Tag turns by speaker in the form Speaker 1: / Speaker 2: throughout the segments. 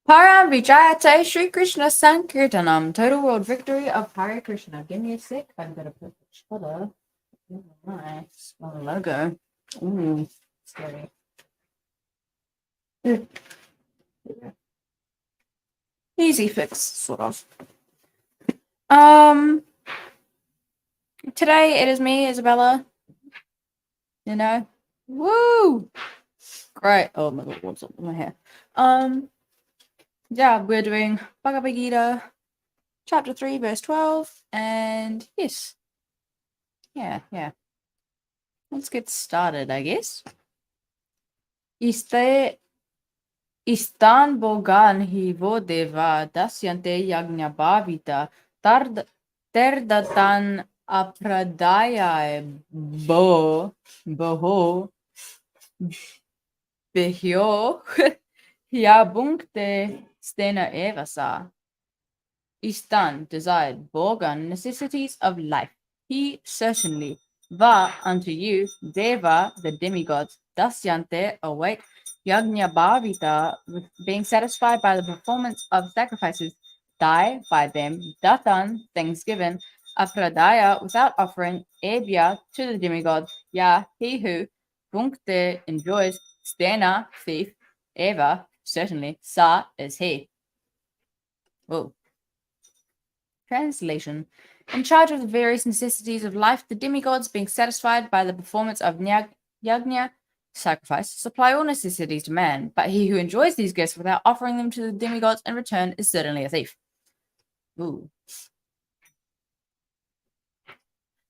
Speaker 1: Param Vijayate Shri Krishna Sankirtanam. Total world victory of Hare Krishna. Give me a sec. I've got to put the color. Nice. My logo. Ooh, scary. Easy fix, sort of. Today it is me, Isabela. You know? Woo! Great. Oh my god, what's up with my hair? Yeah, we're doing Bhagavad-gita, chapter 3, verse 12, and yes. Yeah. Let's get started, I guess. iṣṭān bhogān devā, dāsyante yajña-bhāvitāḥ, tair dattān apradāyaibhyo, bhugān, stena iṣṭān, desired, bhogān, necessities of life. He certainly, devā, unto you, devā, the demigods, dāsyante, await, yajña-bhāvitāḥ, being satisfied by the performance of sacrifices, tair, by them, dattān, thanksgiving, apradāya, without offering, ebhyaḥ, to the demigods, he who, bhuṅkte, enjoys, stena, thief, ebhyaḥ, certainly, sa, is he. Whoa. Translation. In charge of the various necessities of life, the demigods, being satisfied by the performance of yajña, sacrifice, supply all necessities to man, but he who enjoys these gifts without offering them to the demigods in return is certainly a thief. Ooh.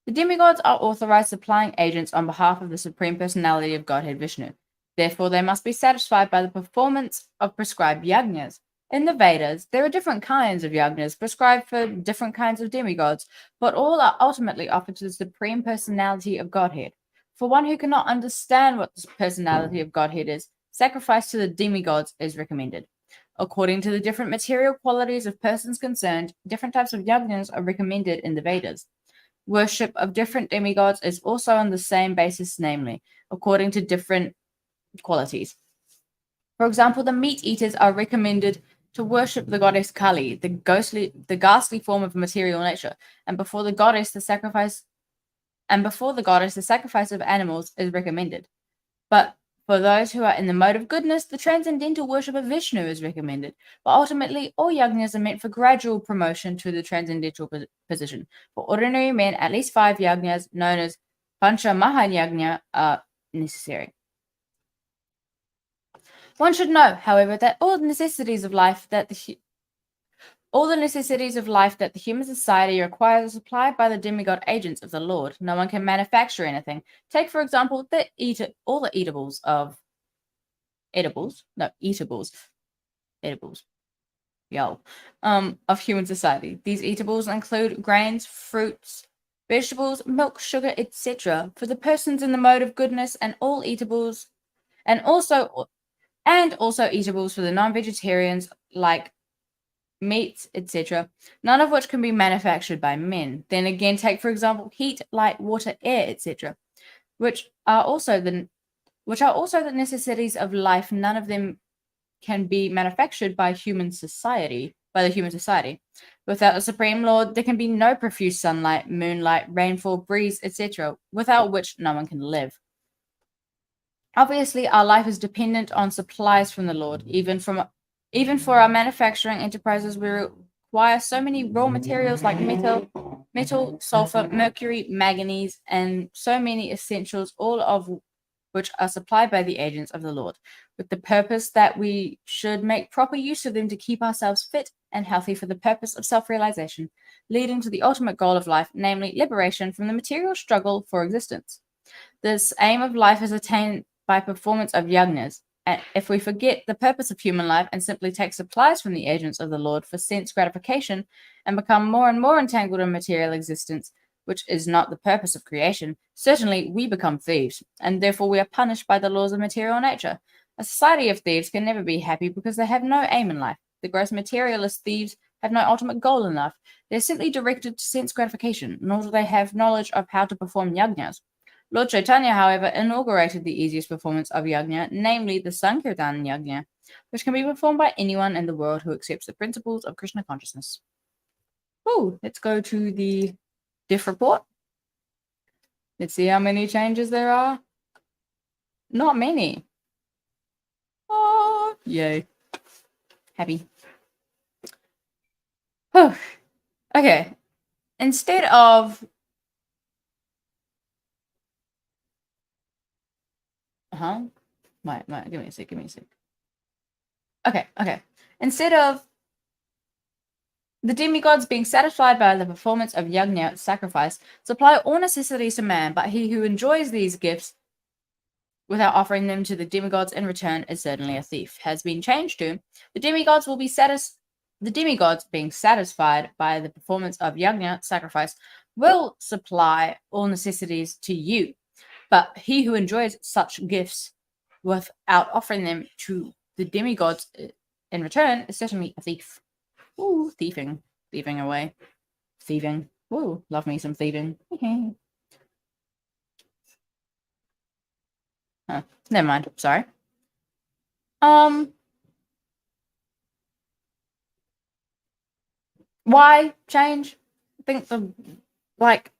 Speaker 1: The demigods are authorized supplying agents on behalf of the Supreme Personality of Godhead Vishnu. Therefore, they must be satisfied by the performance of prescribed yajñas. In the Vedas, there are different kinds of yajñas prescribed for different kinds of demigods, but all are ultimately offered to the Supreme Personality of Godhead. For one who cannot understand what the personality of Godhead is, sacrifice to the demigods is recommended. According to the different material qualities of persons concerned, different types of yajñas are recommended in the Vedas. Worship of different demigods is also on the same basis, namely, according to different qualities. For example, the meat eaters are recommended to worship the goddess Kali, the ghastly form of material nature, and before the goddess the sacrifice of animals is recommended. But for those who are in the mode of goodness, the transcendental worship of Vishnu is recommended. But ultimately, all yajñas are meant for gradual promotion to the transcendental position. For ordinary men, at least 5 yajñas, known as Pancha Mahayajña, are necessary. One should know, however, that all the necessities of life that the human society requires are supplied by the demigod agents of the Lord. No one can manufacture anything. Take, for example, all the eatables of human society. These eatables include grains, fruits, vegetables, milk, sugar, etc. for the persons in the mode of goodness, and all eatables, and also eatables for the non-vegetarians, like meats, etc., none of which can be manufactured by men. Then again, take, for example, heat, light, water, air, etc., which are also the necessities of life. None of them can be manufactured by the human society. Without the Supreme Lord, there can be no profuse sunlight, moonlight, rainfall, breeze, etc., without which no one can live. Obviously, our life is dependent on supplies from the Lord. Even for our manufacturing enterprises, we require so many raw materials like metal, sulfur, mercury, manganese, and so many essentials, all of which are supplied by the agents of the Lord, with the purpose that we should make proper use of them to keep ourselves fit and healthy for the purpose of self-realization, leading to the ultimate goal of life, namely liberation from the material struggle for existence. This aim of life is attained by performance of yajñas. And if we forget the purpose of human life and simply take supplies from the agents of the Lord for sense gratification and become more and more entangled in material existence, which is not the purpose of creation, certainly we become thieves, and therefore we are punished by the laws of material nature. A society of thieves can never be happy because they have no aim in life. The gross materialist thieves have no ultimate goal in life. They're simply directed to sense gratification, nor do they have knowledge of how to perform yajñas. Lord Chaitanya, however, inaugurated the easiest performance of yajña, namely the Sankirtan yajña, which can be performed by anyone in the world who accepts the principles of Krishna consciousness. Oh, let's go to the diff report. Let's see how many changes there are. Not many. Oh, yay. Happy. Oh, okay. Instead of Wait, give me a sec. Okay. Instead of the demigods being satisfied by the performance of yajña, sacrifice, supply all necessities to man, but he who enjoys these gifts without offering them to the demigods in return is certainly a thief, has been changed to the demigods being satisfied by the performance of yajña, sacrifice, will supply all necessities to you, but he who enjoys such gifts without offering them to the demigods in return is certainly a thief. Ooh, thieving away. Thieving. Ooh, love me some thieving. Never mind. Sorry. Why change? I think the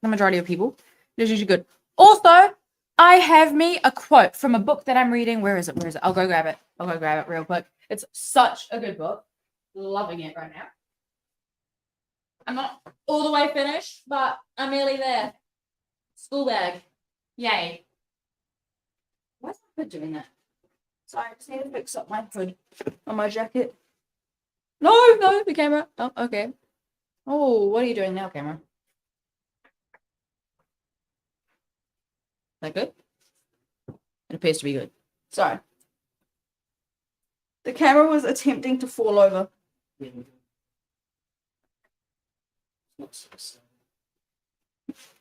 Speaker 1: majority of people, it is usually good. Also, I have me a quote from a book that I'm reading. Where is it? I'll go grab it real quick. It's such a good book. Loving it right now. I'm not all the way finished, but I'm nearly there. School bag. Yay. Why is my hood doing that? Sorry, I just need to fix up my hood on my jacket. No, the camera. Oh, okay. Oh, what are you doing now, camera? Is that good? It appears to be good. Sorry. The camera was attempting to fall over.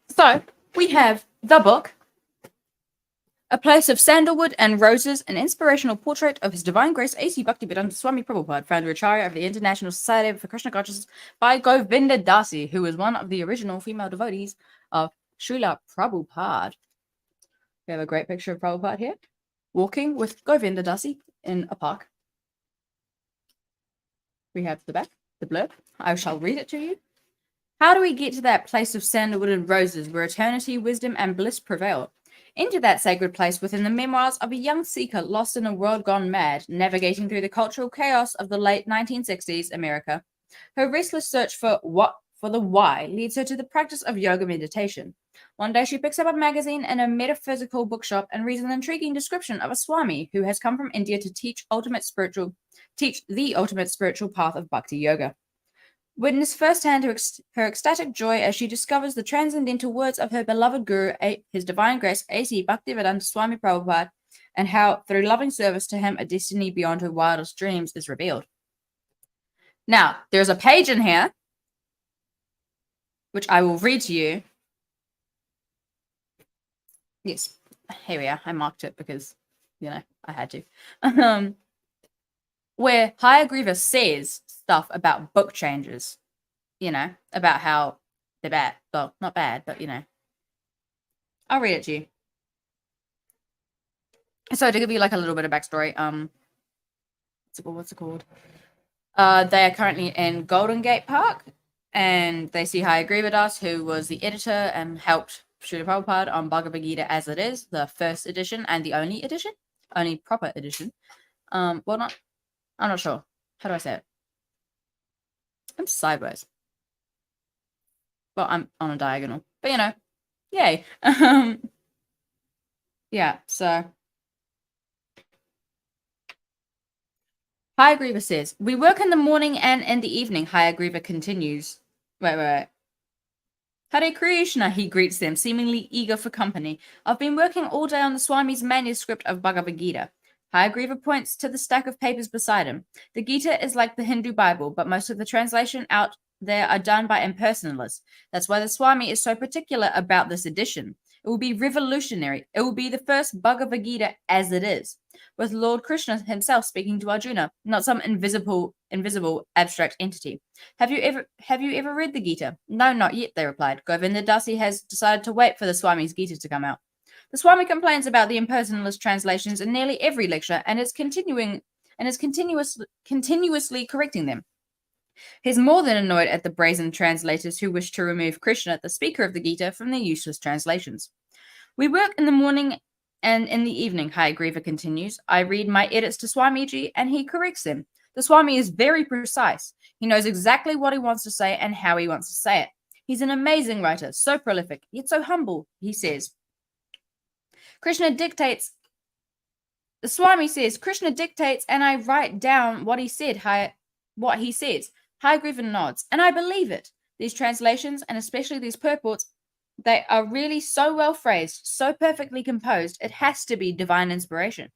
Speaker 1: So, we have the book, A Place of Sandalwood and Roses, an inspirational portrait of His Divine Grace A.C. Bhaktivedanta Swami Prabhupada, founder Acharya of the International Society for Krishna Consciousness, by Govinda Dasi, who was one of the original female devotees of Srila Prabhupada. We have a great picture of Prabhupada here, walking with Govinda Dasi in a park. We have the back, the blurb. I shall read it to you. How do we get to that place of sandalwood and roses where eternity, wisdom, and bliss prevail? Enter that sacred place within the memoirs of a young seeker lost in a world gone mad, navigating through the cultural chaos of the late 1960s America. Her restless search for the why leads her to the practice of yoga meditation. One day she picks up a magazine in a metaphysical bookshop and reads an intriguing description of a Swami who has come from India to teach the ultimate spiritual path of bhakti yoga. Witness firsthand her ecstatic joy as she discovers the transcendental words of her beloved Guru, His Divine Grace A.C. Bhaktivedanta Swami Prabhupada, and how, through loving service to him, a destiny beyond her wildest dreams is revealed. Now, there's a page in here, which I will read to you. Yes, here we are. I marked it because, I had to. Where Hayagriva says stuff about book changes, about how they're bad. Well, not bad, but, I'll read it to you. So to give you like a little bit of backstory, what's it called? They are currently in Golden Gate Park, and they see Hayagriva Das, who was the editor and helped Srila Prabhupada on Bhagavad-gita As It Is, the first edition and the only proper edition. I'm not sure. How do I say it? I'm sideways. Well, I'm on a diagonal. But, yay. Yeah, so. Hayagriva says, we work in the morning and in the evening. Hayagriva continues. Wait. Hare Krishna, he greets them, seemingly eager for company. I've been working all day on the Swami's manuscript of Bhagavad-gita. Hayagriva points to the stack of papers beside him. The Gita is like the Hindu Bible, but most of the translation out there are done by impersonalists. That's why the Swami is so particular about this edition. It will be revolutionary. It will be the first Bhagavad-gita as it is, with Lord Krishna himself speaking to Arjuna, not some invisible abstract entity. Have you ever read the Gita? No, not yet, they replied. Govinda Dasi has decided to wait for the Swami's Gita to come out. The Swami complains about the impersonalist translations in nearly every lecture and is continuously correcting them. He's more than annoyed at the brazen translators who wish to remove Krishna, the speaker of the Gita, from their useless translations. We work in the morning and in the evening, Hayagriva continues. I read my edits to Swamiji and he corrects them. The Swami is very precise. He knows exactly what he wants to say and how he wants to say it. He's an amazing writer, so prolific, yet so humble, he says. Krishna dictates. The Swami says, Krishna dictates and I write down what he said, what he says. Hayagriva nods, and I believe it. These translations, and especially these purports, they are really so well phrased, so perfectly composed, it has to be divine inspiration.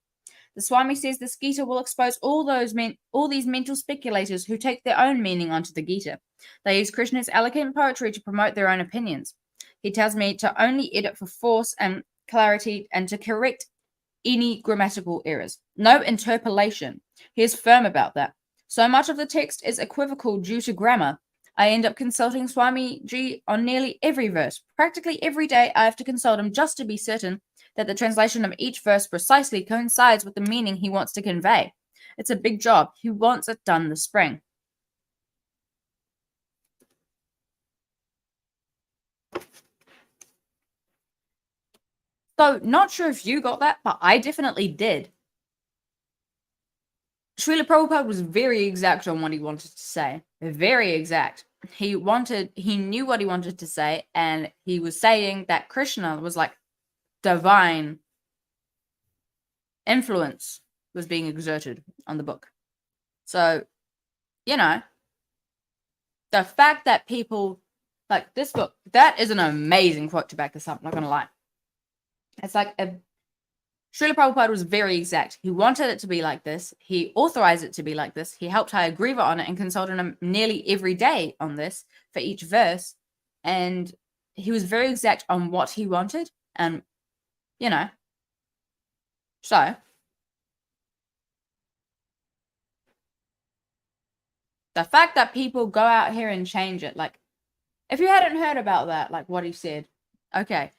Speaker 1: The Swami says this Gita will expose all these mental speculators who take their own meaning onto the Gita. They use Krishna's elegant poetry to promote their own opinions. He tells me to only edit for force and clarity and to correct any grammatical errors. No interpolation. He is firm about that. So much of the text is equivocal due to grammar. I end up consulting Swamiji on nearly every verse. Practically every day I have to consult him just to be certain that the translation of each verse precisely coincides with the meaning he wants to convey. It's a big job. He wants it done this spring. So, not sure if you got that, but I definitely did. Srila Prabhupada was very exact on what he wanted to say. Very exact. He knew what he wanted to say, and he was saying that Krishna was like divine influence was being exerted on the book. So, the fact that people like this book, that is an amazing quote to back this up, I'm not gonna lie. It's like Srila Prabhupada was very exact. He wanted it to be like this. He authorized it to be like this. He helped Hayagriva on it and consulted him nearly every day on this for each verse. And he was very exact on what he wanted. And, so the fact that people go out here and change it, like, if you hadn't heard about that, like what he said, okay.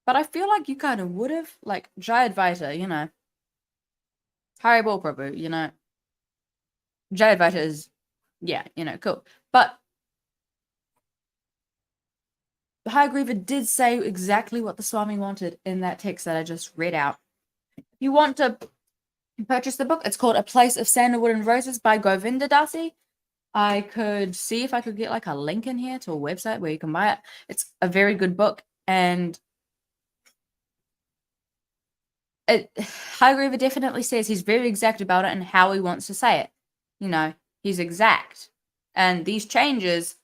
Speaker 1: But I feel like you kind of would have, like, Jayadvaita, Haribol Prabhu, Jayadvaita is, cool. But Hayagriva did say exactly what the Swami wanted in that text that I just read out. If you want to purchase the book, it's called A Place of Sandalwood and Roses by Govinda Dasi. I could see if I could get, like, a link in here to a website where you can buy it. It's a very good book, and Hayagriva definitely says he's very exact about it and how he wants to say it. He's exact. And these changes,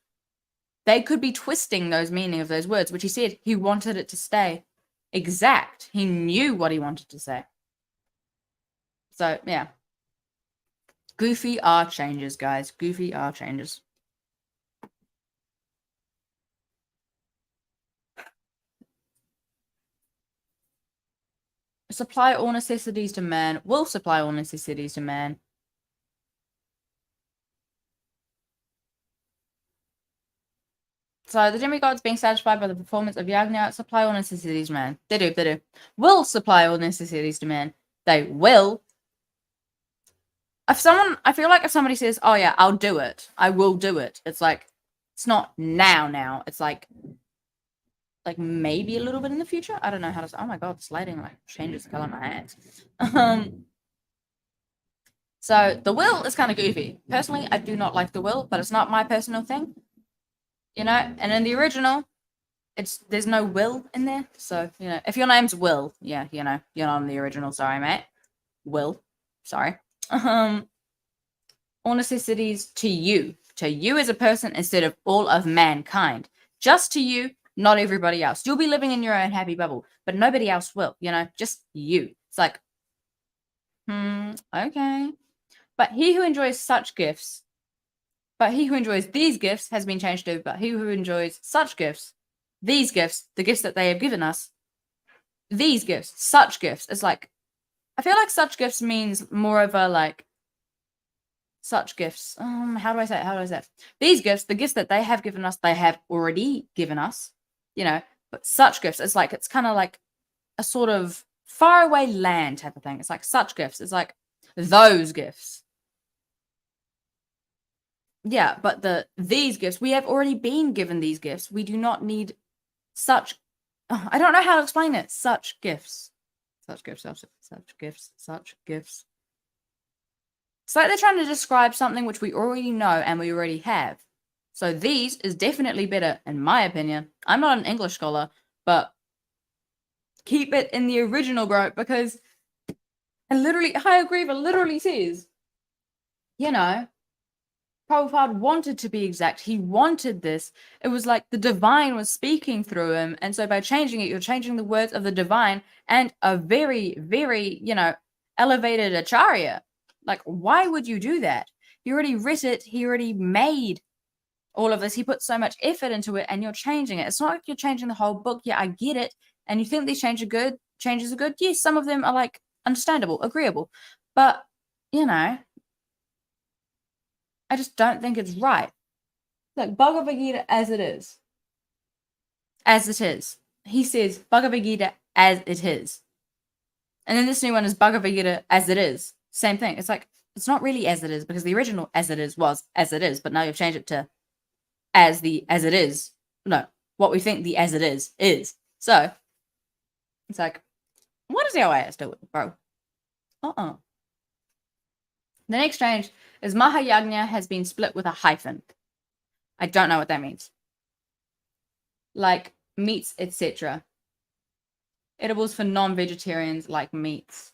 Speaker 1: they could be twisting those meaning of those words, which he said he wanted it to stay exact. He knew what he wanted to say. So, yeah. Goofy are changes, guys. Goofy are changes. Supply all necessities to man, will supply all necessities to man. So the demigods being satisfied by the performance of yajña supply all necessities to man. They do. Will supply all necessities to man. They will. I feel like if somebody says, oh yeah, I'll do it, I will do it, it's like, it's not now. It's like maybe a little bit in the future. I don't know how to say. Oh my god, this lighting like changes the color of my hands. So the will is kind of goofy. Personally, I do not like the will, but it's not my personal thing. And in the original, there's no will in there. So, if your name's Will, yeah, you're not in the original. Sorry, mate. Will. Sorry. All necessities to you as a person instead of all of mankind. Just to you. Not everybody else. You'll be living in your own happy bubble, but nobody else will, just you. It's like, okay. But he who enjoys these gifts has been changed to, but he who enjoys such gifts, these gifts, the gifts that they have given us, these gifts, such gifts, it's like, I feel like such gifts means more of a like, such gifts. How do I say it? These gifts, the gifts that they have given us, they have already given us. But such gifts, it's kind of like a sort of faraway land type of thing. It's like such gifts. It's like those gifts. Yeah, but these gifts, we have already been given these gifts. We do not need such. I don't know how to explain it. Such gifts. Such gifts. Such gifts. Such gifts. It's like they're trying to describe something which we already know and we already have. So these is definitely better, in my opinion. I'm not an English scholar, but keep it in the original, bro, because and literally, Hayagriva literally says, you know, Prabhupada wanted to be exact. He wanted this. It was like the divine was speaking through him. And so by changing it, you're changing the words of the divine and a very, very, elevated acharya. Like, why would you do that? He already writ it. He already made all of this. He put so much effort into it and you're changing it. It's not like you're changing the whole book. Yeah, I get it. And you think these changes are good. Yes, some of them are like understandable, agreeable. But, I just don't think it's right. Like Bhagavad-gita as it is. As it is. He says Bhagavad-gita as it is. And then this new one is Bhagavad-gita as it is. Same thing. It's like, it's not really as it is because the original as it is was as it is. But now you've changed it to as it is. No, what we think the as it is. So, it's like, what does the OAS do with it, bro? The next change is Mahayajna has been split with a hyphen. I don't know what that means. Like meats, etc. Edibles for non-vegetarians like meats,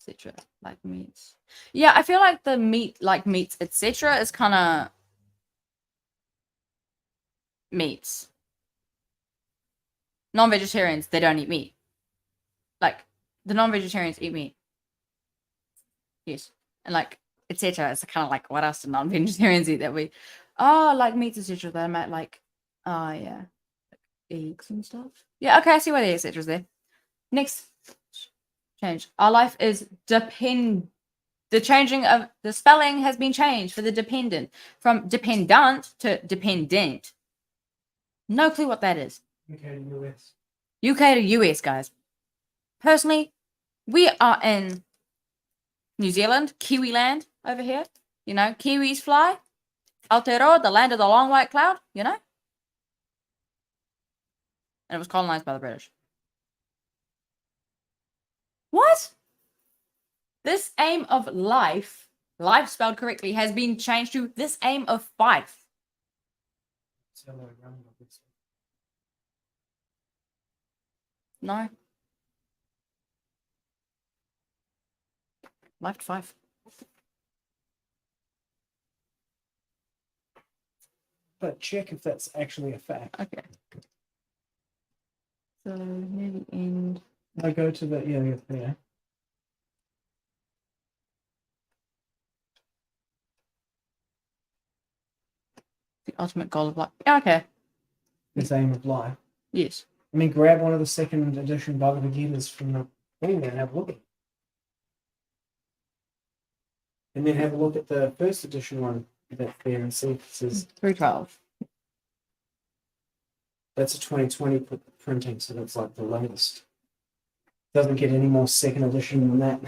Speaker 1: etc. Like meats. Yeah, I feel like the meats, etc. is kind of meats. Non-vegetarians, they don't eat meat. Like the non-vegetarians eat meat. Yes. And like etc. It's kind of like what else do non-vegetarians eat that we like meats, etc. That I might like yeah. Like eggs and stuff. Yeah, okay, I see why the etc. is there. Next change. Our life is the changing of the spelling has been changed for the dependent from dependant to dependent. No clue what that is.
Speaker 2: UK to US.
Speaker 1: UK to US, guys. Personally, we are in New Zealand, Kiwi land over here. Kiwis fly. Aotearoa, the land of the long white cloud, And it was colonized by the British. What? This aim of life spelled correctly, has been changed to this aim of fife. No. Life to fife.
Speaker 2: But check if that's actually a fact.
Speaker 1: Okay. So near the end.
Speaker 2: I go to the there.
Speaker 1: The ultimate goal of life. Yeah, okay.
Speaker 2: This aim of life.
Speaker 1: Yes.
Speaker 2: I mean, grab one of the second edition Bhagavad-gitas from the thing and have a look at it. And then have a look at the first edition one that's there and see if it says
Speaker 1: 312.
Speaker 2: that's a 2020 printing, so that's like the latest. Doesn't get any more second edition than that.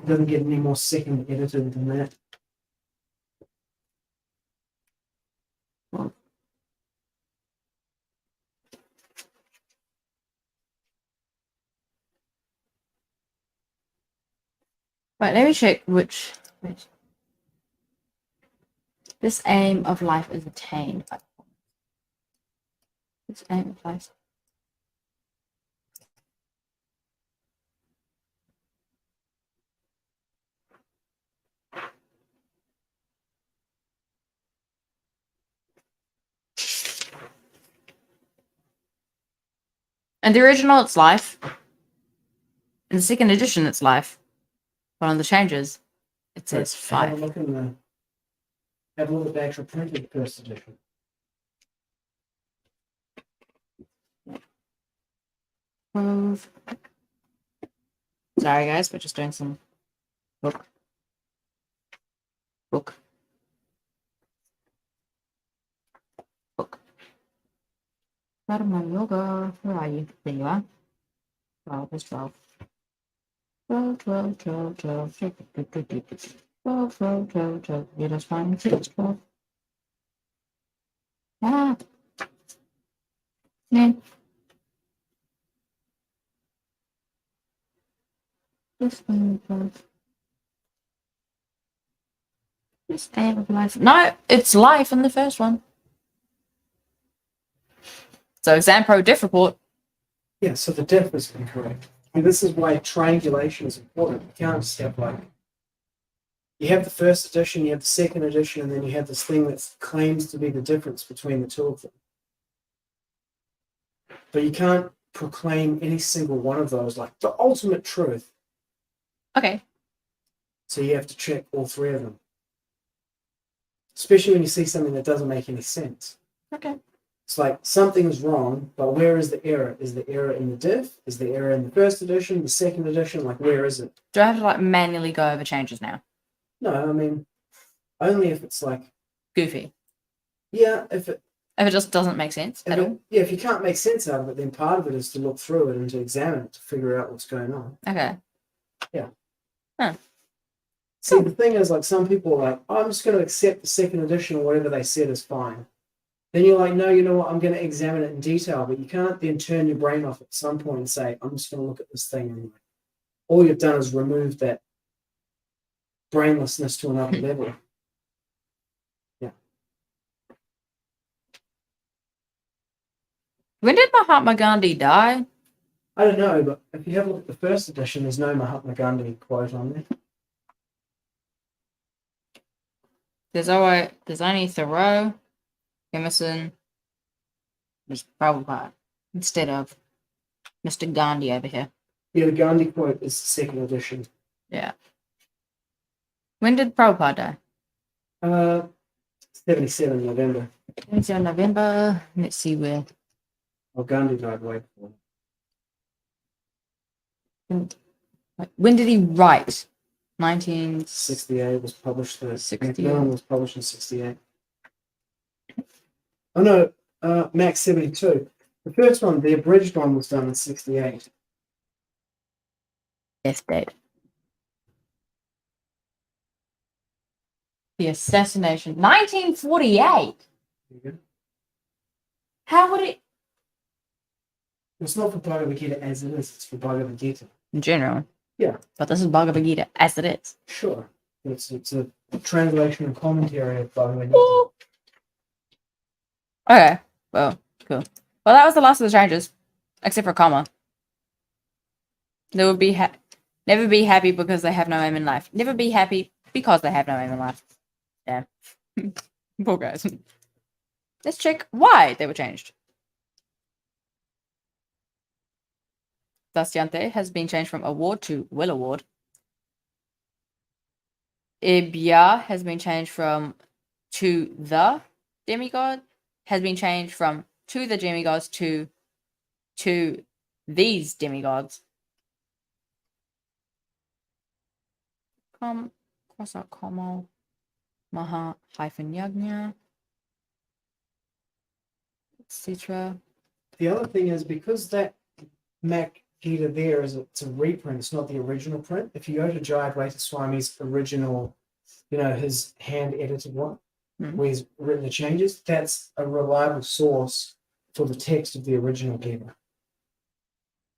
Speaker 2: Doesn't get any more second edited than that.
Speaker 1: Right, let me check which. This aim of life is attained. This aim of life. And the original, it's life. In the second edition, it's life. But on the changes, it says 5.
Speaker 2: Have a look at the actual printed first edition.
Speaker 1: Sorry, guys, we're just doing some book. Karma yoga. Where are you? There you are. 12 is 12. 12, 12, 12, 12, 12, 12, 12, 12, 12. Let us find 12. Ah. Then. This one, 12. This day of life. No, it's life in the first one. So exam pro diff report.
Speaker 2: Yeah, so the diff is incorrect. And this is why triangulation is important. You can't just have like, you have the first edition, you have the second edition, and then you have this thing that claims to be the difference between the two of them. But you can't proclaim any single one of those like the ultimate truth.
Speaker 1: Okay.
Speaker 2: So you have to check all three of them. Especially when you see something that doesn't make any sense.
Speaker 1: Okay.
Speaker 2: It's like something's wrong, but where is the error? Is the error in the diff? Is the error in the first edition, the second edition? Like, where is it?
Speaker 1: Do I have to like manually go over changes now?
Speaker 2: No, I mean, only if it's like
Speaker 1: Goofy.
Speaker 2: yeah, if it
Speaker 1: just doesn't make sense at all.
Speaker 2: Yeah, if you can't make sense out of it, then part of it is to look through it and to examine it to figure out what's going on.
Speaker 1: Okay.
Speaker 2: Yeah.
Speaker 1: Huh.
Speaker 2: See, the thing is, like, some people are like, oh, I'm just going to accept the second edition or whatever they said is fine. Then you're like, no, you know what? I'm going to examine it in detail, but you can't then turn your brain off at some point and say, I'm just going to look at this thing anyway. All you've done is remove that brainlessness to another level. Yeah.
Speaker 1: When did Mahatma Gandhi die?
Speaker 2: I don't know, but if you have a look at the first edition, there's no Mahatma Gandhi quote on there.
Speaker 1: There's only Thoreau, Emerson, there's Prabhupada instead of Mr. Gandhi over here.
Speaker 2: Yeah, the Gandhi quote is the second edition.
Speaker 1: Yeah. When did Prabhupada die?
Speaker 2: 77 November.
Speaker 1: 27 November. Let's see where.
Speaker 2: Oh, Gandhi died way before.
Speaker 1: When did he write? 1968
Speaker 2: 68 was published. The
Speaker 1: 68.
Speaker 2: Macmillan was published in 68. Oh no, Max 72. The first one, the abridged one, was done in 68.
Speaker 1: Death date. The assassination. 1948.
Speaker 2: There you go.
Speaker 1: How would it?
Speaker 2: It's not for Bhagavad-gita as it is, it's for Bhagavad-gita.
Speaker 1: In general.
Speaker 2: Yeah.
Speaker 1: But this is Bhagavad-gita as it is.
Speaker 2: Sure. It's a translation and commentary of Bhagavad-gita.
Speaker 1: Ooh. Okay. Well, cool. Well, that was the last of the changes. Except for comma. They would be never be happy because they have no aim in life. Never be happy because they have no aim in life. Yeah. Poor guys. Let's check why they were changed. Dāsyante has been changed from award to will award. Ebhyaḥ has been changed from to the demigod. Has been changed from to the demigods to these demigods. Cross out comma. Maha hyphen yajña. Etc.
Speaker 2: The other thing is, because that Mac Gita there it's a reprint, it's not the original print. If you go to Jayadvaita Swami's original, his hand edited one, where he's written the changes, that's a reliable source for the text of the original Gita.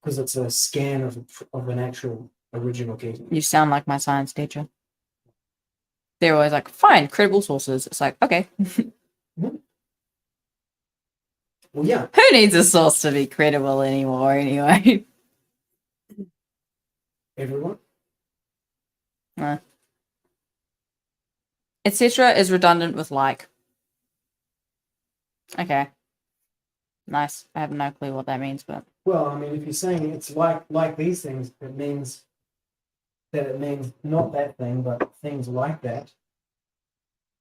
Speaker 2: Because it's a scan of an actual original Gita.
Speaker 1: You sound like my science teacher. They're always like, find credible sources. It's like, okay.
Speaker 2: Well, yeah.
Speaker 1: Who needs a source to be credible anymore anyway?
Speaker 2: Everyone?
Speaker 1: Etc. is redundant with like. Okay. Nice. I have no clue what that means, but.
Speaker 2: Well, I mean, if you're saying it's like these things, it means not that thing, but things like that.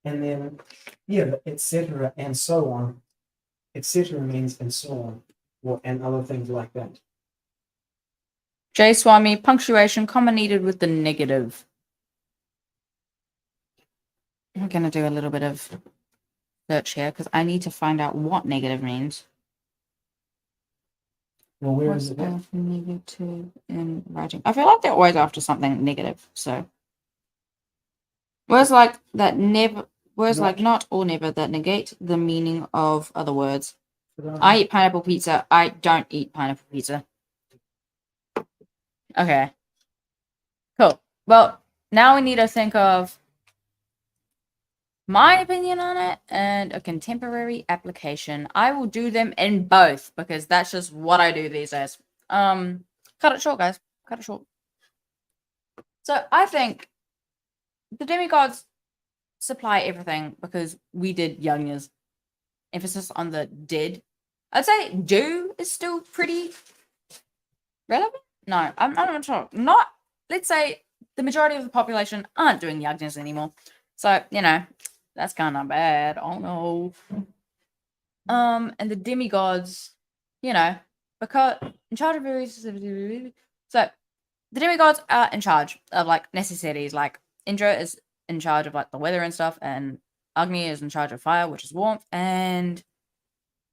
Speaker 2: And then, yeah, etc. and so on. Etc. means and so on, and other things like that.
Speaker 1: J. Swami, punctuation, comma needed with the negative. I'm going to do a little bit of search here because I need to find out what negative means.
Speaker 2: Well, where
Speaker 1: What's
Speaker 2: is it now?
Speaker 1: negative in writing? I feel like they're always after something negative. So words like that never, words like not or never that negate the meaning of other words. I eat pineapple pizza. I don't eat pineapple pizza. Okay. Cool. Well, now we need to think of my opinion on it and a contemporary application. I will do them in both because that's just what I do these days. Cut it short, guys. Cut it short. So I think the demigods supply everything because we did yajñas. Emphasis on the did. I'd say do is still pretty relevant. No, I'm not sure. Not, let's say the majority of the population aren't doing yajñas anymore. So, that's kind of bad. Oh no. And the demigods, because in charge of various. So the demigods are in charge of like necessities. Like Indra is in charge of like the weather and stuff, and Agni is in charge of fire, which is warmth, and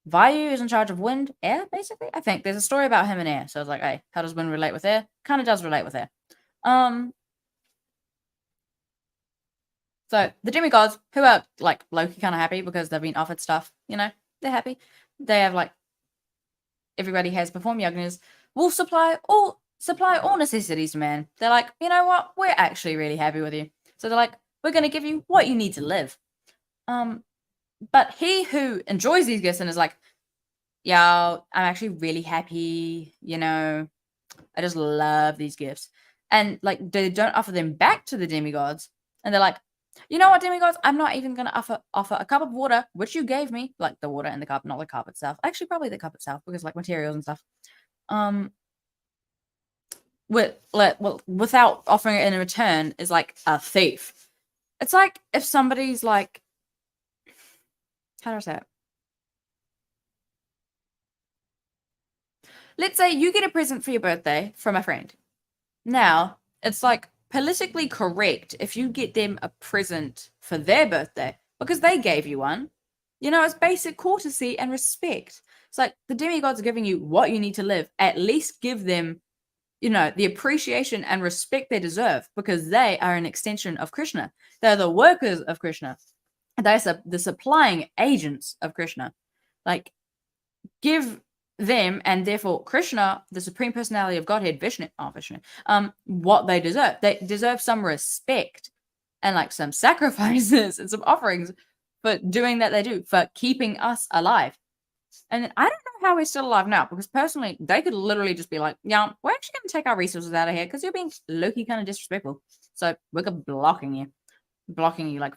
Speaker 1: Vayu is in charge of wind, air, basically. I think there's a story about him and air. So I was like, hey, how does wind relate with air? Kind of does relate with air. So the demigods, who are like Loki kind of happy because they've been offered stuff, they're happy. They have like everybody has performed yajñas, will supply all necessities to man. They're like, you know what? We're actually really happy with you. So they're like, we're gonna give you what you need to live. But he who enjoys these gifts and is like, yeah, I'm actually really happy, I just love these gifts. And like they don't offer them back to the demigods. And they're like, you know what, demigods? I'm not even gonna offer a cup of water, which you gave me, like the water in the cup, not the cup itself. Actually, probably the cup itself, because like materials and stuff. Without offering it in return is like a thief. It's like if somebody's like, how do I say it? Let's say you get a present for your birthday from a friend. Now, it's like politically correct if you get them a present for their birthday because they gave you one. It's basic courtesy and respect. It's like the demigods are giving you what you need to live. At least give them, the appreciation and respect they deserve because they are an extension of Krishna. They're the workers of Krishna. They're the supplying agents of Krishna. Like, give them and therefore Krishna, the supreme personality of Godhead, Vishnu, what they deserve. They deserve some respect and like some sacrifices and some offerings for doing that they do, for keeping us alive. And I don't know how we're still alive now, because personally, they could literally just be like, yeah, we're actually going to take our resources out of here because you're being low-key kind of disrespectful. So we're blocking you like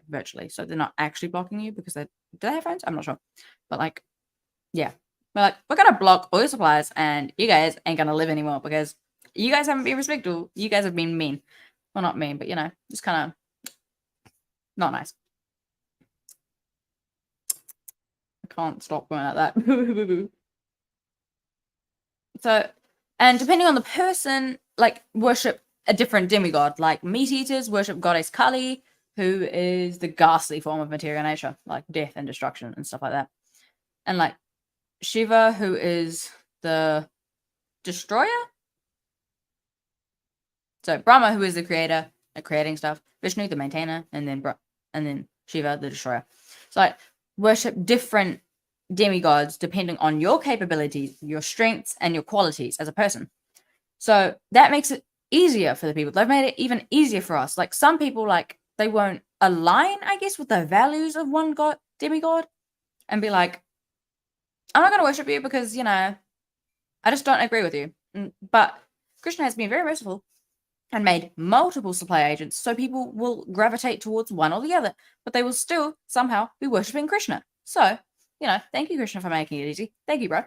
Speaker 1: virtually. So they're not actually blocking you because do they have phones? I'm not sure. But like, yeah. We're going to block all your supplies and you guys ain't going to live anymore because you guys haven't been respectful. You guys have been mean. Well, not mean, but just kind of not nice. I can't stop going like that. So, and depending on the person, like worship a different demigod. Like meat eaters worship goddess Kali, who is the ghastly form of material nature, like death and destruction and stuff like that. And like Shiva, who is the destroyer. So Brahma, who is the creator, like creating stuff. Vishnu, the maintainer, and then Shiva, the destroyer. So like worship different demigods depending on your capabilities, your strengths, and your qualities as a person. So that makes it easier for the people. They've made it even easier for us. Like some people, like they won't align, I guess, with the values of one demigod, and be like, I'm not going to worship you because I just don't agree with you. But Krishna has been very merciful and made multiple supply agents, so people will gravitate towards one or the other, but they will still somehow be worshipping Krishna. So, thank you, Krishna, for making it easy. Thank you, bro.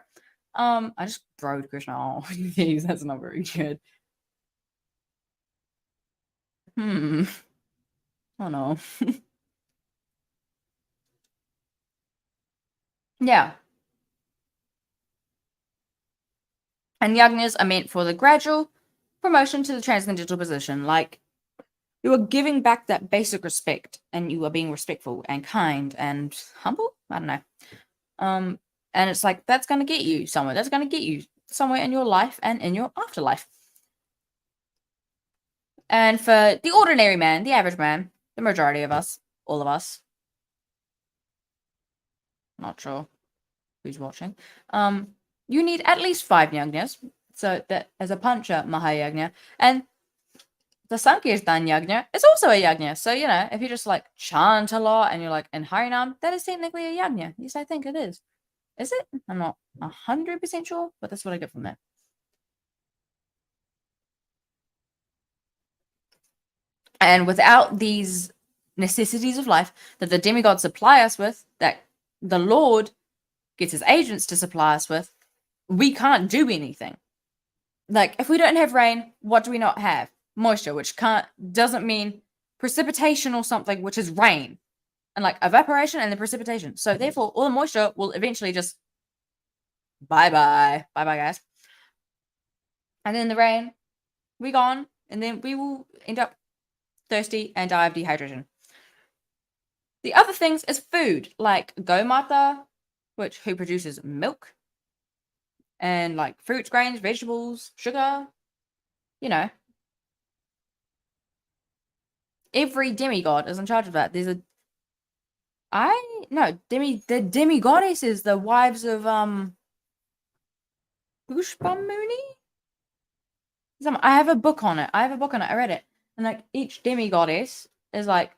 Speaker 1: I just broed Krishna. Oh, geez, that's not very good. Oh no. Yeah. And yajñas are meant for the gradual promotion to the transcendental position. Like, you are giving back that basic respect, and you are being respectful and kind and humble. I don't know. And it's like, that's going to get you somewhere. That's going to get you somewhere in your life and in your afterlife. And for the ordinary man, the average man, the majority of us, all of us, not sure who's watching, you need at least 5 yajñas. So that as a pancha mahayajña. And the Sankirtan yajña is also a yajña. So, you know, if you just like chant a lot and you're like in Harinam, that is technically a yajña. At least I think it is. Is it? I'm not 100% sure, but that's what I get from that. And without these necessities of life that the demigods supply us with, that the Lord gets his agents to supply us with, we can't do anything. Like, if we don't have rain, what do we not have? Moisture, which doesn't mean precipitation or something, which is rain. And like evaporation and then precipitation. So therefore, all the moisture will eventually just bye-bye. Bye-bye, guys. And then the rain, we gone. And then we will end up thirsty and die of dehydration. The other things is food, like gomata, who produces milk, and like fruits, grains, vegetables, sugar, you know. Every demigod is in charge of that. There's the demigoddesses, the wives of Pushpamuni. I have a book on it. I read it. And like each demigoddess is like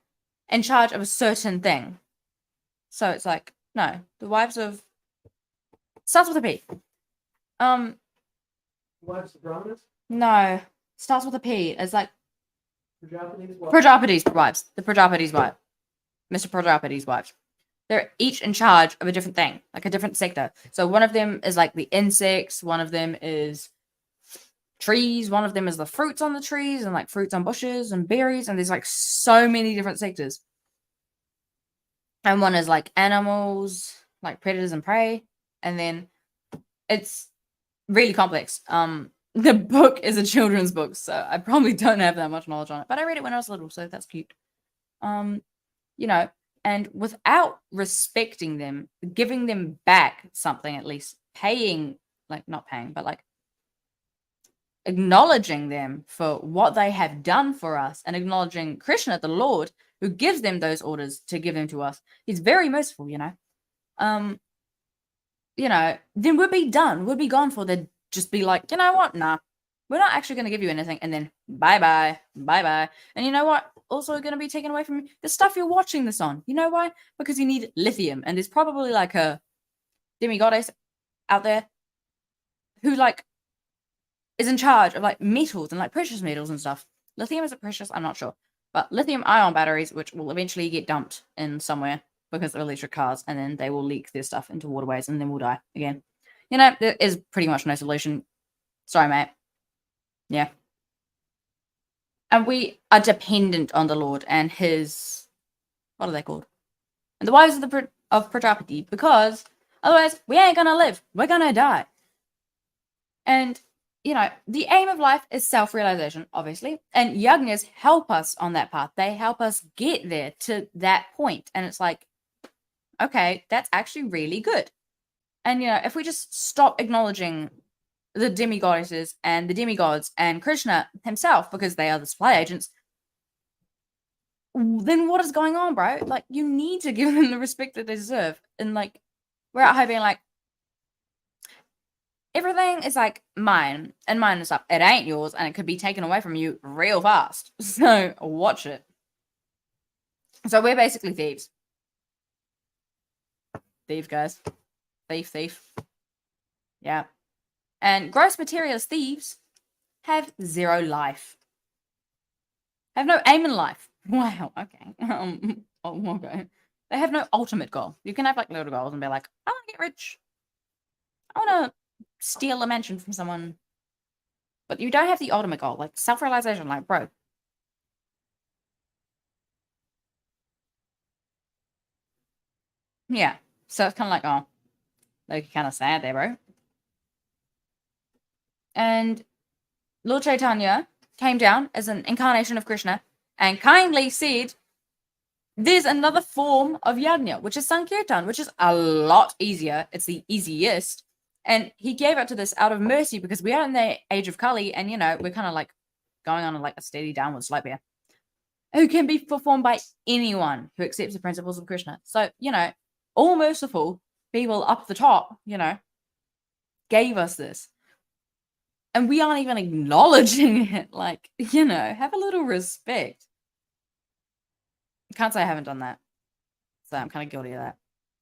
Speaker 1: in charge of a certain thing. So it's like, no, the wives of starts with a P.
Speaker 2: Wives of Brahmanas?
Speaker 1: No. Starts with a P. It's like
Speaker 2: Prajapati's wives.
Speaker 1: Prajapati's wives. The Prajapati's wife. Mr. Prajapati's wives. They're each in charge of a different thing, like a different sector. So one of them is like the insects, one of them is trees, one of them is the fruits on the trees and like fruits on bushes and berries, and there's like so many different sectors. And one is like animals, like predators and prey, and then it's really complex. The book is a children's book, so I probably don't have that much knowledge on it, but I read it when I was little, so that's cute. You know, and without respecting them, giving them back something, at least paying, like not paying, but like acknowledging them for what they have done for us, and acknowledging Krishna, the Lord, who gives them those orders to give them to us. He's very merciful, you know. You know, then we'd be done. We'd be gone for. They'd just be like, you know what? Nah, we're not actually going to give you anything. And then bye-bye, bye-bye. And you know what? Also going to be taken away from you? The stuff you're watching this on. You know why? Because you need lithium. And there's probably like a demigoddess out there who like is in charge of like metals and like precious metals and stuff. Lithium, is it precious? I'm not sure. But lithium ion batteries, which will eventually get dumped in somewhere because of electric cars, and then they will leak their stuff into waterways, and then we'll die again. You know, there is pretty much no solution. Sorry, mate. Yeah. And we are dependent on the Lord and his, what are they called? And the wives of Prajapati, because otherwise we ain't gonna live. We're gonna die. And, you know, the aim of life is self-realization, obviously. And yajñas help us on that path. They help us get there to that point. And it's like, okay, that's actually really good. And, you know, if we just stop acknowledging the demigoddesses and the demigods and Krishna himself, because they are the supply agents, then what is going on, bro? Like, you need to give them the respect that they deserve. And, like, we're out here being like, everything is, like, mine and mine and stuff. It ain't yours, and it could be taken away from you real fast. So, watch it. So, we're basically thieves. Thief, guys. Thief. Yeah. And gross materialist thieves have 0 life. Have no aim in life. Wow, okay. Okay. They have no ultimate goal. You can have like little goals and be like, I want to get rich. I want to steal a mansion from someone. But you don't have the ultimate goal, like self-realization, like, bro. Yeah. So it's kind of like, oh, like kind of sad there, bro. And Lord Chaitanya came down as an incarnation of Krishna and kindly said, There's another form of yajña, which is sankirtan, which is a lot easier. It's the easiest. And he gave it to this out of mercy because we are in the age of Kali, and we're kind of like going on like a steady downward slope here. Who can be performed by anyone who accepts the principles of Krishna. So, all merciful people up the top, gave us this. And we aren't even acknowledging it. Like, have a little respect. I can't say I haven't done that. So I'm kind of guilty of that.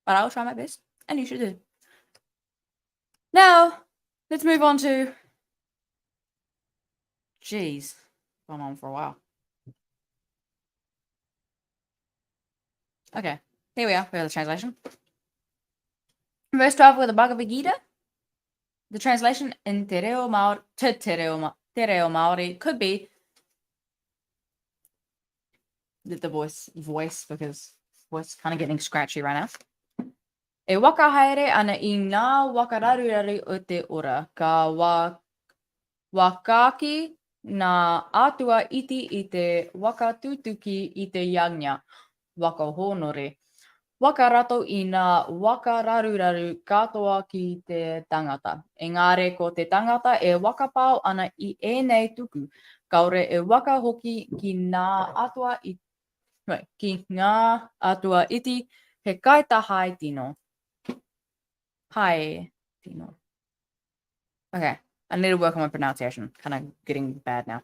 Speaker 1: But I'll try my best. And you should do. Now, let's move on to... Jeez. Gone on for a while. Okay. Here we are. We have the translation. Verse 12 with the Bhagavad-gita. The translation in te reo Maori could be the voice because voice kind of getting scratchy right now. E wakahaere ana I ngā wakararurari o te ora ka wakaki ngā atua iti I te wakatutuki I te yajña wakahonore. Wakarato I ngā wakararuraru katoa ki te tangata. Engare ko te tangata e wakapau ana I ēnei tuku. Kaore e waka hoki ki ngā atua iti he kaita hai tino. Hai tino. Okay, I need to work on my pronunciation. Kind of getting bad now.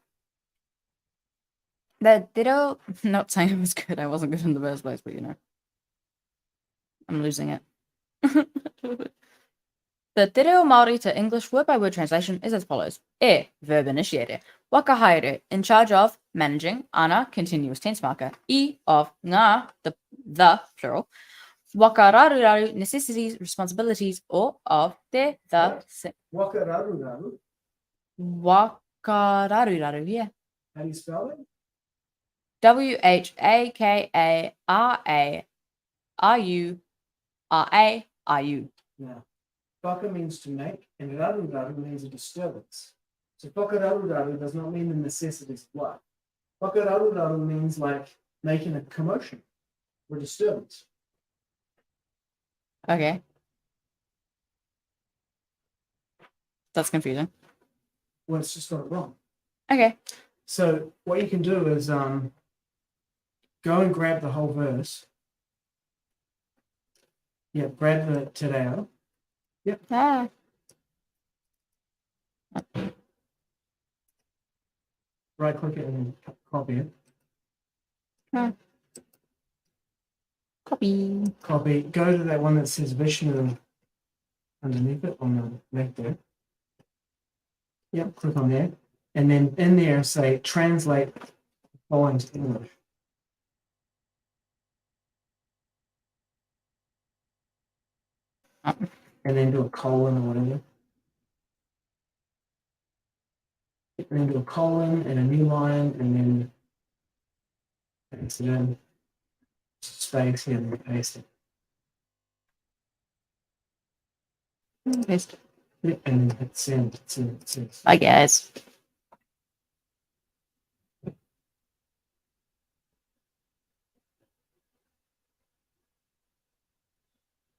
Speaker 1: The ditto, not saying it was good. I wasn't good in the first place, but I'm losing it. The te reo Māori to English word-by-word translation is as follows. E, verb initiator. Wakahaere, in charge of, managing. Ana, continuous tense marker. I, of. Ngā, the plural. Wakararuraru, necessities, responsibilities, or of. Te, the.
Speaker 2: Wakararuraru?
Speaker 1: Wakararuraru, yeah.
Speaker 2: How do you spell it?
Speaker 1: WHAKARARURAU.
Speaker 2: Yeah. Waka means to make, and raruraru means a disturbance. So wakararuraru does not mean the necessities of life. Wakararuraru means like making a commotion or disturbance.
Speaker 1: Okay. That's confusing.
Speaker 2: Well, it's just got it wrong.
Speaker 1: Okay.
Speaker 2: So what you can do is go and grab the whole verse. Yeah, grab the tair. Yep.
Speaker 1: Ah.
Speaker 2: Right click it and copy it.
Speaker 1: Copy.
Speaker 2: Copy. Go to that one that says Vishnu underneath it on the left there. Yep, click on there. And then in there say translate the following to English. And then do a colon or whatever. And then do a colon and a new line and then paste it in. Space here and then paste it.
Speaker 1: Paste.
Speaker 2: Yep, and then hit send. Send.
Speaker 1: Bye, guys.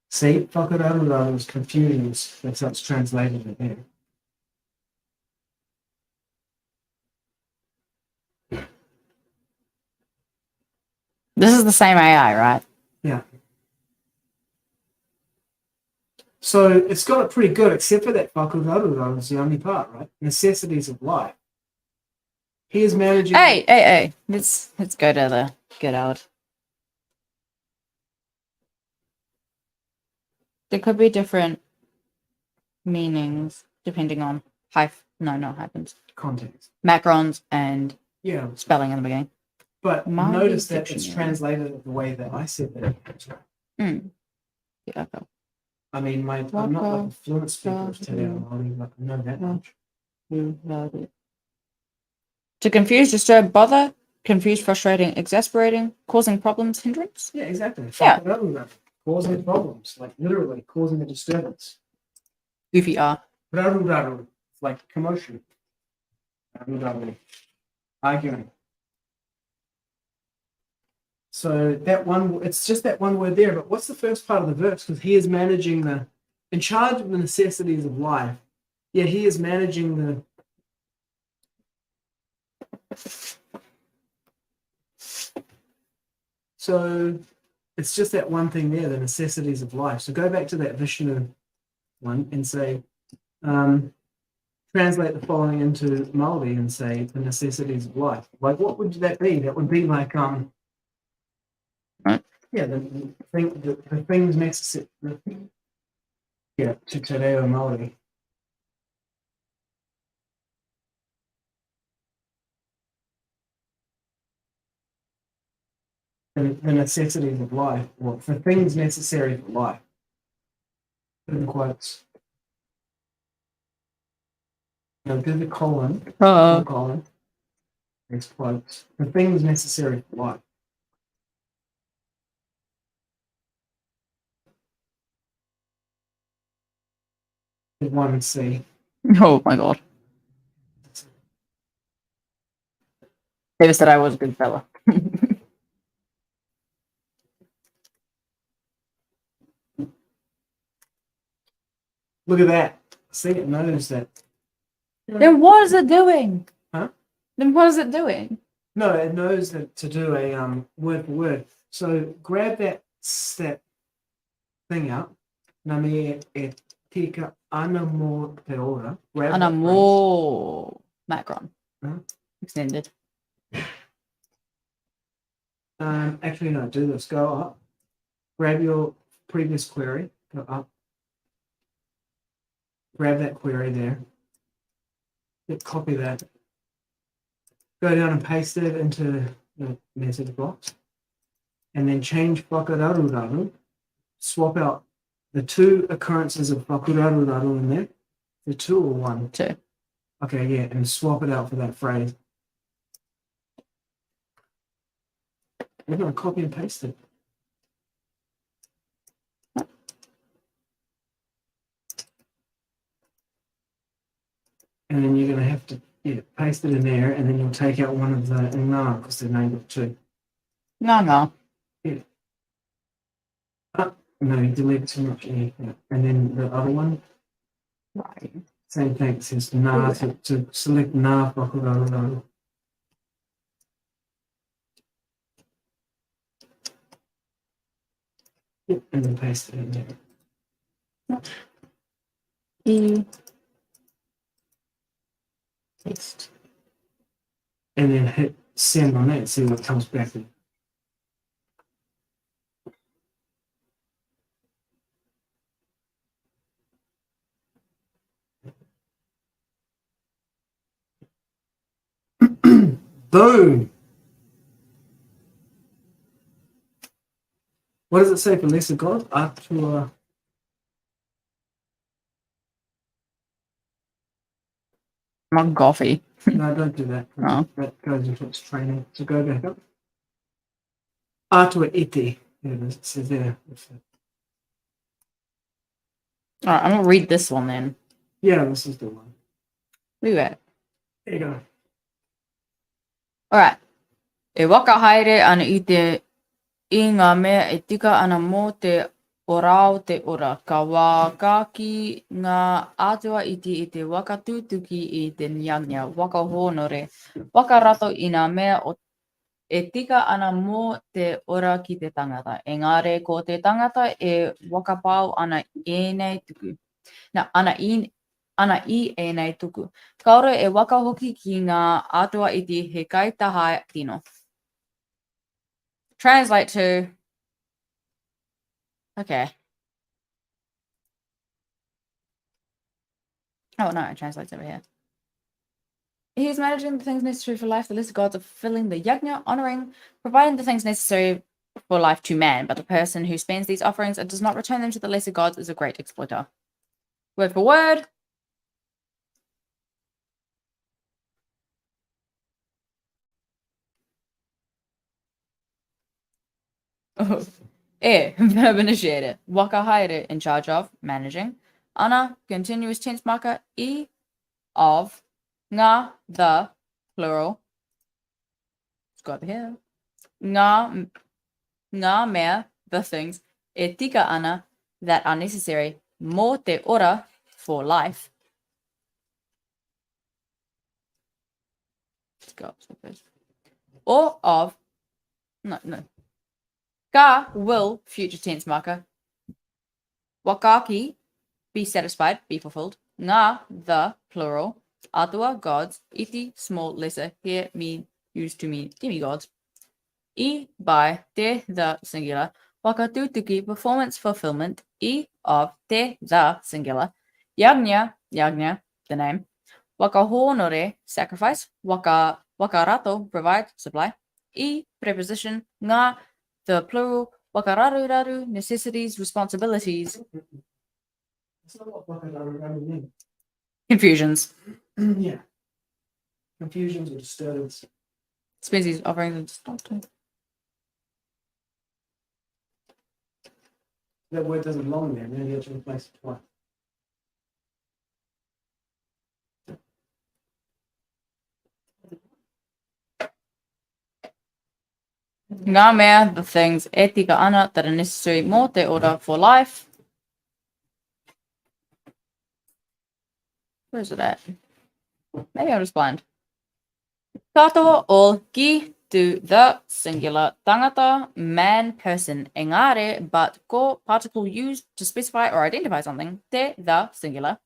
Speaker 2: See, Bhagavad-gita was confused. That's how it's translated in there.
Speaker 1: This is the same AI, right?
Speaker 2: Yeah. So it's got it pretty good, except for that Bhagavad-gita is the only part, right? Necessities of life. He is managing.
Speaker 1: Hey. Let's go to the good old. There could be different meanings depending on not hyphens.
Speaker 2: Context.
Speaker 1: Macrons and
Speaker 2: Yeah.
Speaker 1: spelling in the beginning.
Speaker 2: But
Speaker 1: Māori
Speaker 2: notice that it's
Speaker 1: dictionary.
Speaker 2: translated the way that I said that.
Speaker 1: Yeah, okay.
Speaker 2: I mean, I'm not like a fluent speaker of today, Māori, but I know that much.
Speaker 1: To confuse, disturb, bother, confuse, frustrating, exasperating, causing problems, hindrance.
Speaker 2: Yeah, exactly.
Speaker 1: Yeah.
Speaker 2: Causing problems, like literally causing a disturbance.
Speaker 1: Goofy R.
Speaker 2: Raru, like commotion. Raru, arguing. So that one, it's just that one word there. But what's the first part of the verse? Because he is managing in charge of the necessities of life. Yeah, he is managing the. So it's just that one thing there, the necessities of life. So go back to that Vishnu one and say, translate the following into Māori and say the necessities of life. Like, what would that be? That would be like, yeah, the things necessary. Yeah, to te reo Māori. The necessities of life, or the things necessary for life. In quotes. Now do the colon. Colon. Next quotes. The things necessary for life. One C.
Speaker 1: Oh my god. David said I was a good fella.
Speaker 2: Look at that. See, it knows that.
Speaker 1: Then what is it doing?
Speaker 2: Huh?
Speaker 1: Then what is it doing?
Speaker 2: No, it knows that to do a word for word. So grab that thing out. Nami e tika ana mo te ora. Grab
Speaker 1: Ana
Speaker 2: that phrase.
Speaker 1: more macron.
Speaker 2: Huh?
Speaker 1: Extended.
Speaker 2: Actually, no, do this. Go up. Grab your previous query. Go up. Grab that query there. Copy that. Go down and paste it into the message box. And then change whakararuraru. Swap out the two occurrences of whakararuraru in there. The two or one?
Speaker 1: Two.
Speaker 2: Okay, yeah, and swap it out for that phrase. We're going to copy and paste it. And then you're going to have to paste it in there, and then you'll take out one of the ngā because they're named with two.
Speaker 1: No.
Speaker 2: Yeah. No, you delete too much. Yeah. And then the other one,
Speaker 1: Right.
Speaker 2: same thing. It says nā to select nā whakararuraru. Yep, and then paste it in there.
Speaker 1: Paste.
Speaker 2: And then hit send on that and see what comes back. Boom. What does it say for lesser God? Atua.
Speaker 1: My coffee.
Speaker 2: No, don't do that.
Speaker 1: Oh.
Speaker 2: That goes into its training. So go back up. Atua iti. There it is. It says there.
Speaker 1: Alright, I'm gonna read this one then.
Speaker 2: Yeah, this is the one.
Speaker 1: Look at it.
Speaker 2: There you go.
Speaker 1: Alright. E waka haere ana I te I ngā mea e tika ana mō te orao te ora. Ka wā kāki ngā atua iti I te waka tūtuki I te yajña, waka honore. Waka rato I ngā mea o e tika ana mō te ora ki te tangata. Engare, ko te tangata e wakapau ana ēnei tuku. Ana I ēnei tuku. Kaore e waka hoki ki ngā atua iti he kaitaha tino. Translate to... Okay. Oh, no, it translates over here. He is managing the things necessary for life. The lesser gods are fulfilling the yajña, honoring, providing the things necessary for life to man. But the person who spends these offerings and does not return them to the lesser gods is a great exploiter. Word for word. Oh. Verb initiator. Waka haere, in charge of, managing. Ana, continuous tense marker. I, of. Ngā, the, plural. Let's go over here. Ngā, ngā mea, the things, e tika ana, that are necessary, mō te ora, for life. Let's go up first. Or of, no. Ka, will, future tense marker. Wakaki, be satisfied, be fulfilled. Ngā, the, plural. Atua, gods. Iti, small, lesser. Here, used to mean demigods. I, by, te, the, singular. Wakatutuki, performance, fulfillment. I, of, te, the, singular. Yajña, the name. Wakahonore, sacrifice. Wakarato, provide, supply. I, preposition. Ngā, the plural. Wakararu, necessities, responsibilities.
Speaker 2: That's not what bhagavad means.
Speaker 1: Confusions.
Speaker 2: Yeah. Confusions or disturbance.
Speaker 1: Species offerings and
Speaker 2: That word doesn't belong there. Maybe you have to replace it twice.
Speaker 1: Ngā mea, the things, e tika ana, that are necessary mō te ora for life. Where is it at? Maybe I'm just blind. Katoa, all, ki, to, the, singular, tangata, man, person, engare, but ko, particle used to specify or identify something, te, the, singular,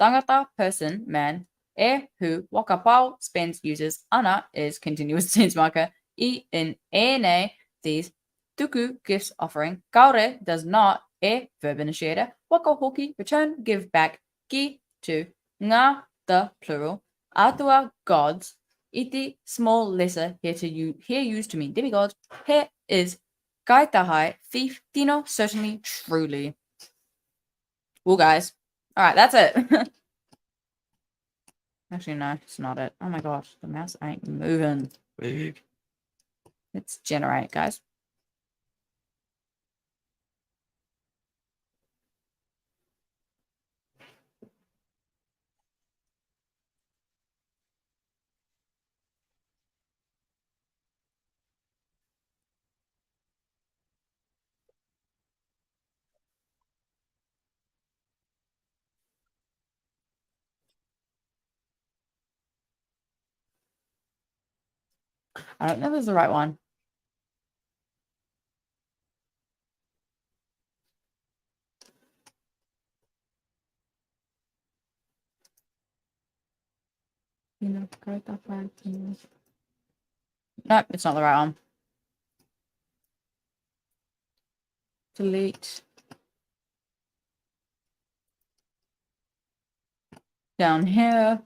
Speaker 1: tangata, person, man, e, who, wakapau, spends, uses, ana, is continuous tense marker, I, in, ene, these, tuku, gifts, offering, kaore, does not, e, verb initiator, wakahoki, return, give back, ki, to, ngā, the, plural, atua, gods, iti, small, lesser, here used to mean demigods, he is, kai tahai, thief, tino, certainly, truly. Well, guys, all right, that's it. Actually, no, it's not it. Oh my gosh, the mouse ain't moving. Let's generate, guys. I don't know if this is the right one. Nope, it's not the right one. Delete. Down here.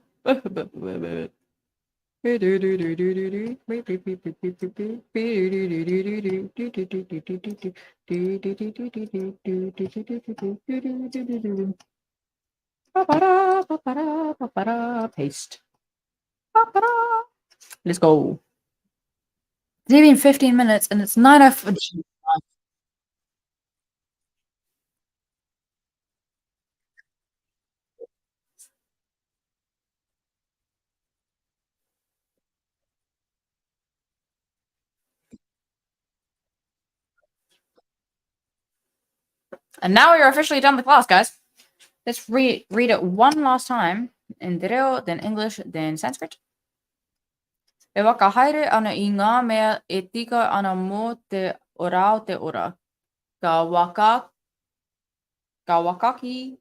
Speaker 1: Paste. Let's go. It's been 15 minutes and it's 9:04. And now we are officially done with class, guys. Let's read it one last time in Reo, then English, then Sanskrit. E wakahaere ana I ngā mea e tika ana mō te orao te ora. Ka wakaki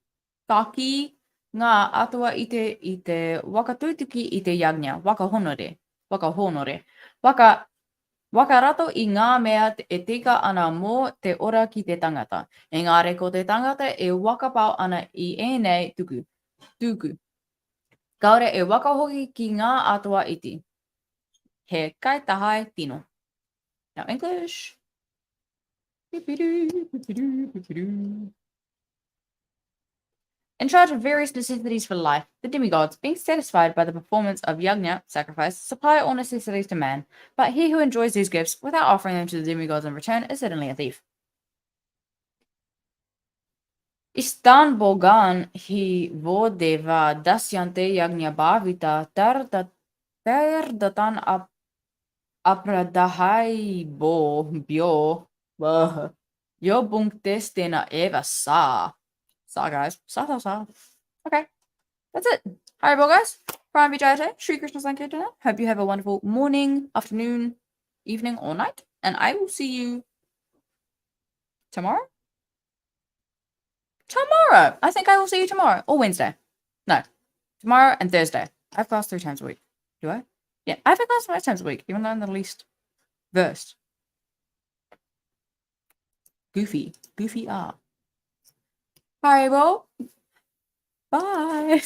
Speaker 1: ngā atua I te wakatutuki I te yajña, wakahonore. Wakarato I ngā mea e tika ana mō te ora ki te tangata. Engare ko te tangata e wakapau ana I ēnei tuku. Kaore e wakahoki ki ngā atua iti. He kai tahai tino. Now English. In charge of various necessities for life, the demigods, being satisfied by the performance of yajña, sacrifice, supply all necessities to man. But he who enjoys these gifts without offering them to the demigods in return is certainly a thief. iṣṭān bhogān hi vo devā dāsyante yajña-bhāvitāḥ tair dattān apradāyaibhyo Yo bhuṅkte stena eva sa. Sa, guys. Sa. Okay. That's it. Haribol, guys. Prime Vijayate. Shri Krishna Sankirtana. Hope you have a wonderful morning, afternoon, evening, or night. And I will see you tomorrow. I think I will see you tomorrow. Or Wednesday. No. Tomorrow and Thursday. I have class 3 times a week. Do I? Yeah. I have a class 5 times a week, even though I'm the least versed. Goofy R. Haribol. Bye.